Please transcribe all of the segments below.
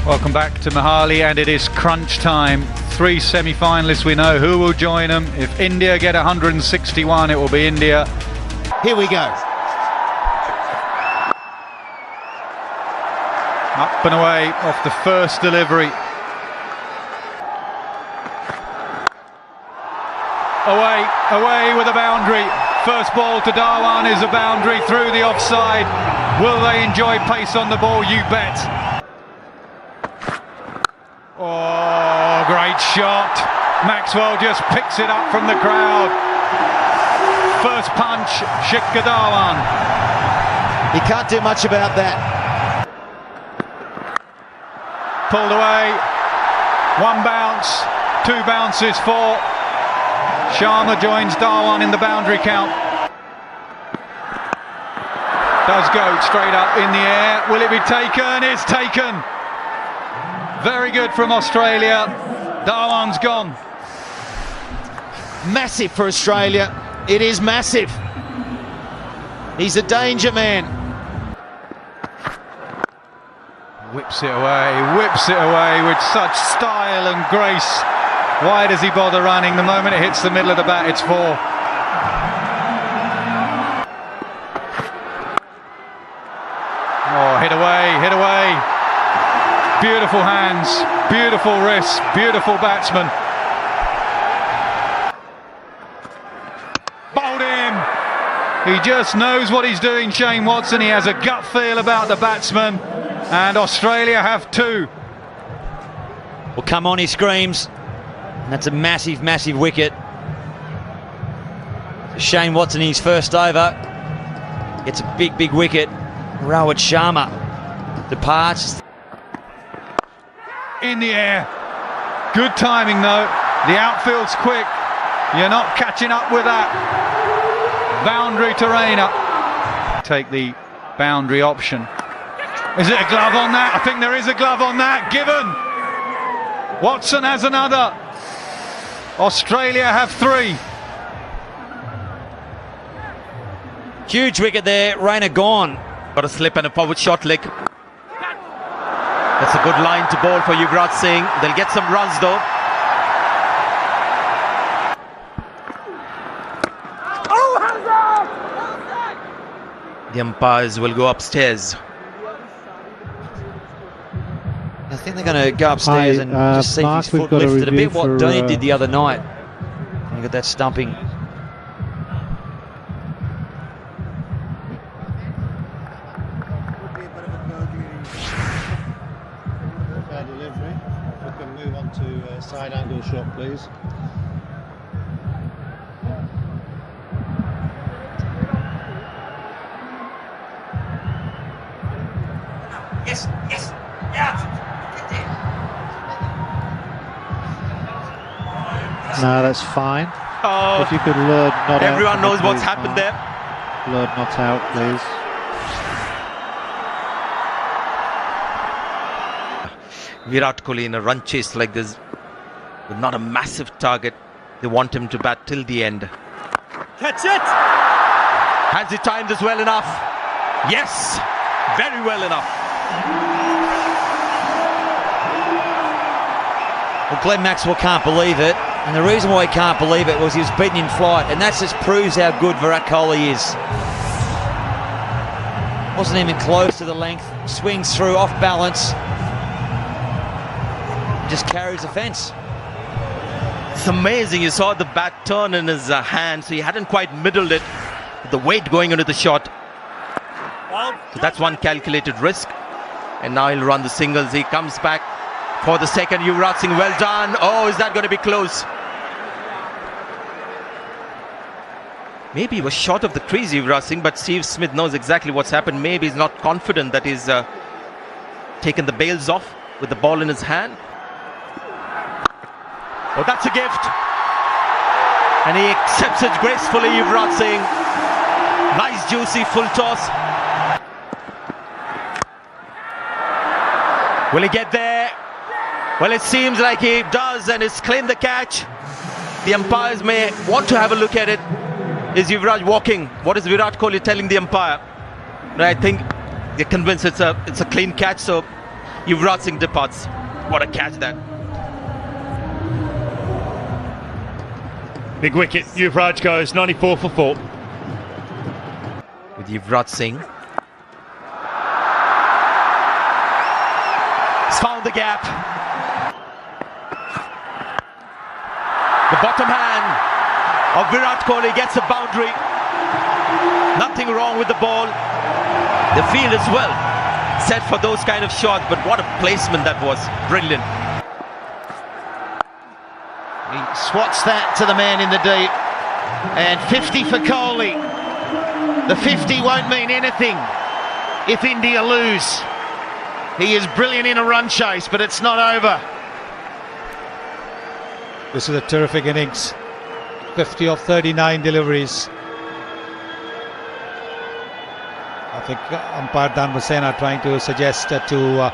Welcome back to Mohali, and it is crunch time. 3 semi-finalists, we know who will join them. If India get 161, it will be India. Here we go. Up and away off the first delivery. Away with a boundary. First ball to Dhawan is a boundary through the offside. Will they enjoy pace on the ball? You bet. Oh, great shot. Maxwell just picks it up from the crowd. First punch, Shikhar Dhawan. He can't do much about that. Pulled away. 1 bounce, 2 bounces for Sharma. Joins Dhawan in the boundary count. Does go straight up in the air. Will it be taken? It's taken. Very good from Australia. Dhawan's gone. Massive for Australia. It is massive. He's a danger man. Whips it away with such style and grace. Why does he bother running? The moment it hits the middle of the bat, it's 4. Oh, hit away. Beautiful hands, beautiful wrists, beautiful batsman. Bowled him. He just knows what he's doing, Shane Watson. He has a gut feel about the batsman, and Australia have 2. Well, come on, he screams. That's a massive, massive wicket. Shane Watson in his first over gets a big, big wicket. Rohit Sharma departs. In the air. Good timing though. The outfield's quick. You're not catching up with that. Boundary to Raina. Take the boundary option. Is it a glove on that? I think there is a glove on that. Given. Watson has another. Australia have 3. Huge wicket there. Raina gone. Got a slip and a forward short leg. That's a good line to bowl for Yuvraj Singh. They'll get some runs though. The umpires will go upstairs. I think they're going to go upstairs and just see Mark, his foot lifted a bit. What Dhoni did the other night. And you got that stumping. Fair delivery. If we can move on to side angle shot, please. Yes, yeah. No, that's fine. Oh, if you could lure not out. Everyone knows what's happened there. Lure not out, please. Virat Kohli in a run chase like this, with not a massive target. They want him to bat till the end. Catch it! Has he timed this well enough? Yes, very well enough. Well, Glenn Maxwell can't believe it, and the reason why he can't believe it was he was beaten in flight, and that just proves how good Virat Kohli is. Wasn't even close to the length, swings through off balance, just carries the fence. It's amazing. You saw the bat turn in his hand, so he hadn't quite middled it with the weight going into the shot. So that's one calculated risk. And now he'll run the singles. He comes back for the second. Yuvraj Singh, well done. Oh, is that going to be close? Maybe he was short of the crease, Yuvraj Singh, but Steve Smith knows exactly what's happened. Maybe he's not confident that he's taken the bails off with the ball in his hand. Oh, that's a gift. And he accepts it gracefully, Yuvraj Singh. Nice, juicy, full toss. Will he get there? Well, it seems like he does, and he's claimed the catch. The umpires may want to have a look at it. Is Yuvraj walking? What is Virat Kohli telling the umpire? But I think they're convinced it's a clean catch, so Yuvraj Singh departs. What a catch that. Big wicket. Yuvraj goes 94 for 4. With Yuvraj Singh. He's found the gap. The bottom hand of Virat Kohli gets a boundary. Nothing wrong with the ball. The field is well set for those kind of shots, but what a placement that was. Brilliant. He swats that to the man in the deep. And 50 for Kohli. The 50 won't mean anything if India lose. He is brilliant in a run chase, but it's not over. This is a terrific innings. 50 of 39 deliveries. I think umpire Dan Hussain trying to suggest to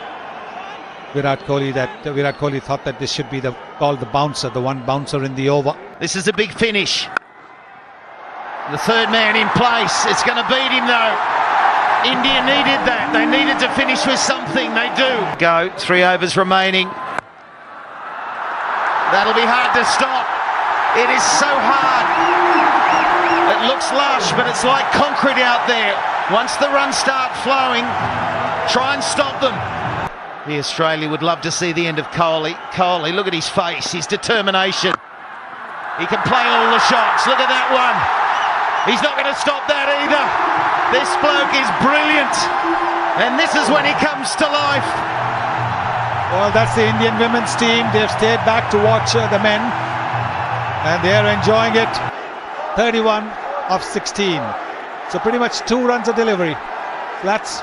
Virat Kohli that Virat Kohli thought that this should be called the bouncer, the one bouncer in the over. This is a big finish. The third man in place. It's going to beat him though. India needed that. They needed to finish with something. They do. Go. 3 overs remaining. That'll be hard to stop. It is so hard. It looks lush, but it's like concrete out there. Once the runs start flowing, try and stop them. The Australia would love to see the end of Kohli. Kohli, look at his face, his determination. He can play all the shots. Look at that one. He's not going to stop that either. This bloke is brilliant. And this is when he comes to life. Well, that's the Indian women's team. They've stayed back to watch the men. And they're enjoying it. 31 of 16. So pretty much 2 runs of delivery. Flats.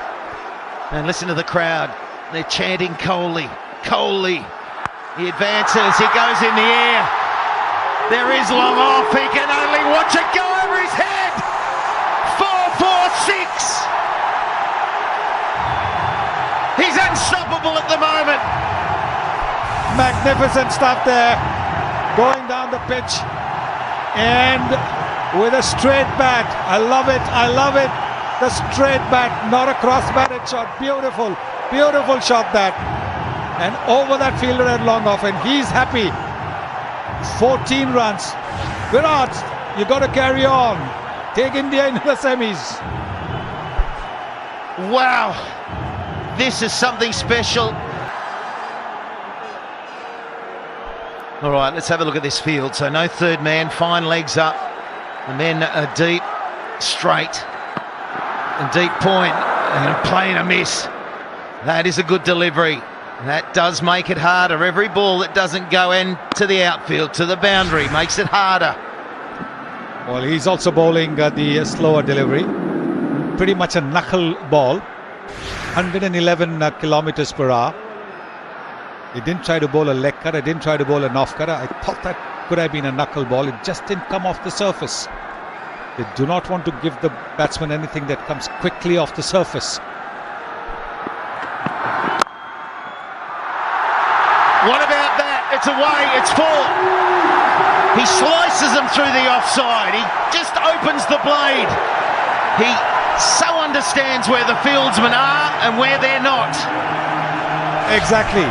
And listen to the crowd. They're chanting Kohli. Kohli. He advances. He goes in the air. There is long off. He can only watch it go over his head. 4-4-6. He's unstoppable at the moment. Magnificent stuff there. Going down the pitch. And with a straight bat. I love it. I love it. The straight bat, not a cross-batted shot. Beautiful. Beautiful shot that. And over that fielder at long off. And he's happy. 14 runs. Virat, you got to carry on. Take India into the semis. Wow. This is something special. All right, let's have a look at this field. So no third man, fine legs up. The men are deep, straight, and deep point, and playing a miss. That is a good delivery. That does make it harder. Every ball that doesn't go into the outfield, to the boundary, makes it harder. Well, he's also bowling the slower delivery. Pretty much a knuckle ball. 111 kilometers per hour. He didn't try to bowl a leg cutter, didn't try to bowl an off cutter. I thought that could have been a knuckle ball. It just didn't come off the surface. They do not want to give the batsman anything that comes quickly off the surface. What about that? It's away, it's 4. He slices them through the offside. He just opens the blade. He so understands where the fieldsmen are and where they're not. Exactly.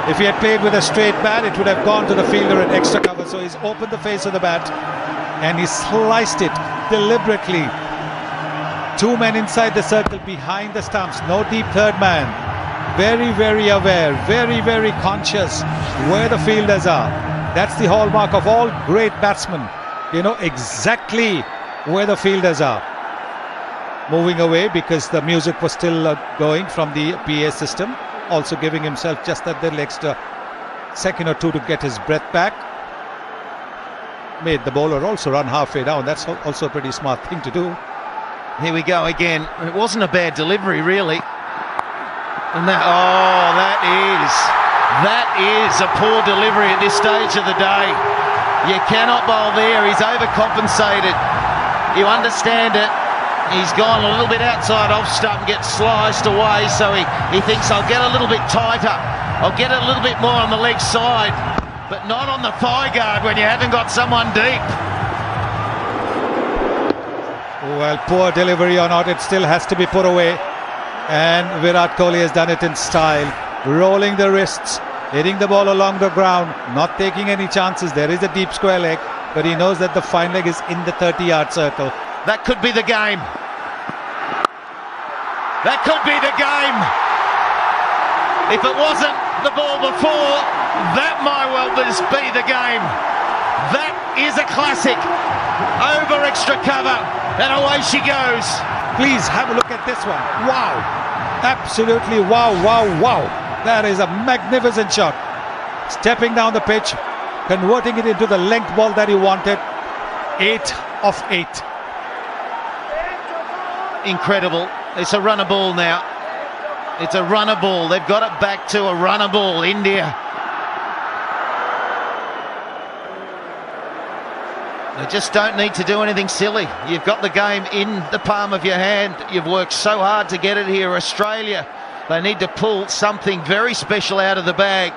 If he had played with a straight bat, it would have gone to the fielder at extra cover. So he's opened the face of the bat and he sliced it deliberately. 2 men inside the circle behind the stumps. No deep third man. Very, very aware, very, very conscious where the fielders are. That's the hallmark of all great batsmen. You know exactly where the fielders are. Moving away because the music was still going from the PA system. Also giving himself just that little extra second or two to get his breath back. Made the bowler also run halfway down. That's also a pretty smart thing to do. Here we go again. It wasn't a bad delivery, really. And that is a poor delivery at this stage of the day. You cannot bowl there. He's overcompensated. You understand it. He's gone a little bit outside off stump and gets sliced away, so he thinks, I'll get a little bit tighter. I'll get a little bit more on the leg side, but not on the thigh guard when you haven't got someone deep. Well, poor delivery or not, it still has to be put away. And Virat Kohli has done it in style. rolling the wrists, hitting the ball along the ground, not taking any chances. There is a deep square leg, but he knows that the fine leg is in the 30-yard circle. That could be the game. That could be the game. If it wasn't the ball before, that might well just be the game. That is a classic. Over extra cover, and away she goes. Please have a look at this one. Wow. Absolutely wow, wow, wow. That is a magnificent shot. Stepping down the pitch, converting it into the length ball that he wanted. 8 of 8. Incredible. It's a runner ball now. It's a runner ball. They've got it back to a runner ball, India. They just don't need to do anything silly. You've got the game in the palm of your hand. You've worked so hard to get it here. Australia, they need to pull something very special out of the bag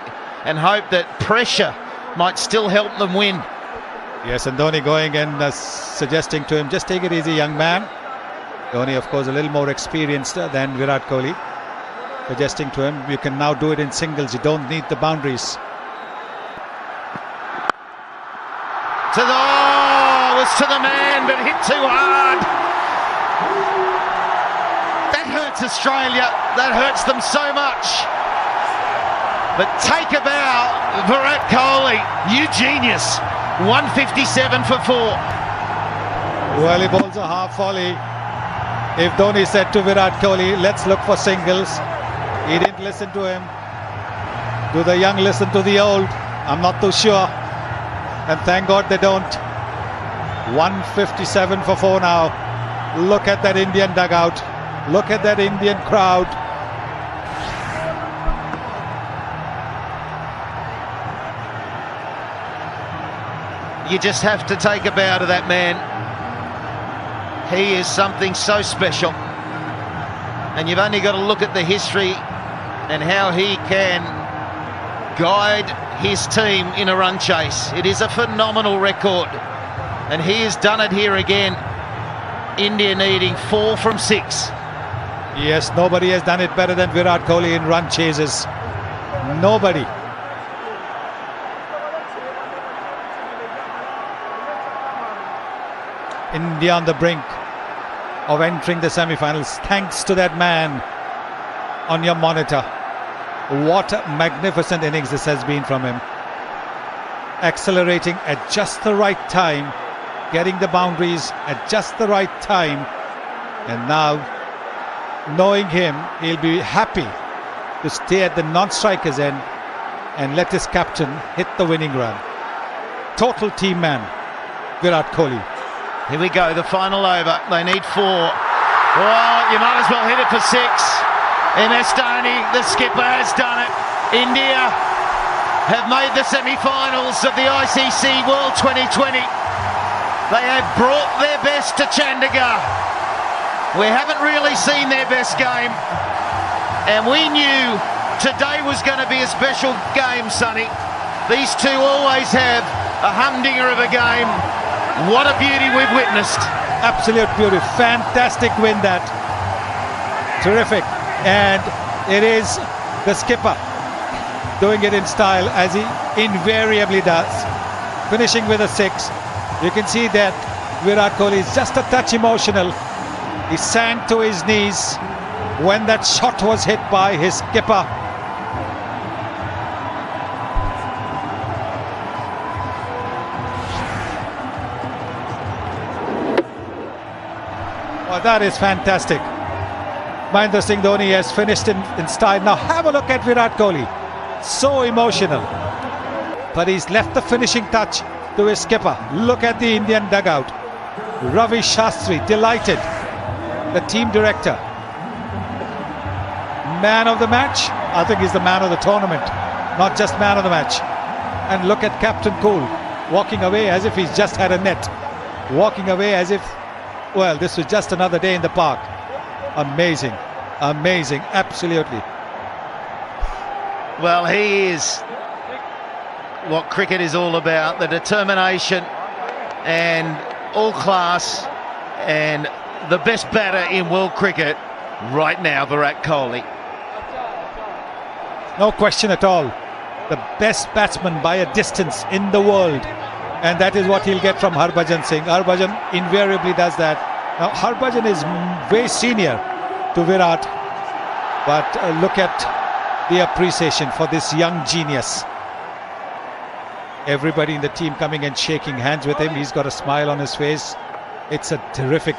and hope that pressure might still help them win. Yes, and Dhoni going and suggesting to him, just take it easy, young man. Dhoni, of course, a little more experienced than Virat Kohli. Suggesting to him, you can now do it in singles. You don't need the boundaries. Was to the man, but hit too hard. That hurts Australia. That hurts them so much. But take a bow, Virat Kohli. You genius. 157 for 4. Well, he bowls a half volley. If Dhoni said to Virat Kohli, let's look for singles, he didn't listen to him. Do the young listen to the old? I'm not too sure. And thank God they don't. 157 for 4 now. Look at that Indian dugout. Look at that Indian crowd. You just have to take a bow to that man. He is something so special. And you've only got to look at the history and how he can guide his team in a run chase. It is a phenomenal record. And he has done it here again. India needing 4 from 6. Yes, nobody has done it better than Virat Kohli in run chases. Nobody. India on the brink of entering the semi-finals thanks to that man on your monitor. What a magnificent innings this has been from him. Accelerating at just the right time, getting the boundaries at just the right time, and now knowing him, he'll be happy to stay at the non-strikers end and let his captain hit the winning run. Total team man, Virat Kohli. Here we go, the final over. They need 4. Well, you might as well hit it for 6. MS Dhoni, the skipper, has done it. India have made the semi-finals of the ICC World 2020. They have brought their best to Chandigarh. We haven't really seen their best game, and we knew today was going to be a special game, Sonny. These two always have a humdinger of a game. What a beauty we've witnessed. Absolute beauty. Fantastic win that. Terrific. And it is the skipper doing it in style, as he invariably does, finishing with a 6. You can see that Virat Kohli is just a touch emotional. He sank to his knees when that shot was hit by his skipper. Well, that is fantastic. Mahendra Singh Dhoni has finished in style. Now have a look at Virat Kohli. So emotional. But he's left the finishing touch to his skipper. Look at the Indian dugout. Ravi Shastri, delighted. The team director. Man of the match? I think he's the man of the tournament. Not just man of the match. And look at Captain Cool, walking away as if he's just had a net. Walking away as if, well, this was just another day in the park. Amazing. Amazing. Absolutely. Well, he is what cricket is all about. The determination and all class, and the best batter in world cricket right now, Virat Kohli. No question at all. The best batsman by a distance in the world. And that is what he'll get from Harbhajan Singh. Harbhajan invariably does that. Now, Harbhajan is way senior to Virat. But look at the appreciation for this young genius. Everybody in the team coming and shaking hands with him. He's got a smile on his face. It's a terrific